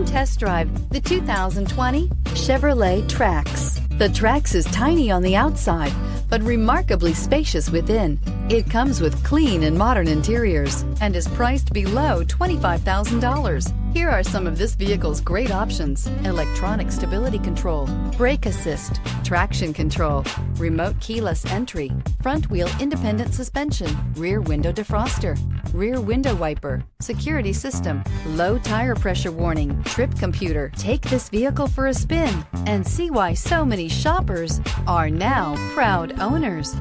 Come test drive the 2020 Chevrolet Trax. The Trax is tiny on the outside, but remarkably spacious within. It comes with clean and modern interiors and is priced below $25,000. Here are some of this vehicle's great options: electronic stability control, brake assist, traction control, remote keyless entry, front wheel independent suspension, rear window defroster, rear window wiper, security system, low tire pressure warning, trip computer. Take this vehicle for a spin and see why so many shoppers are now proud owners.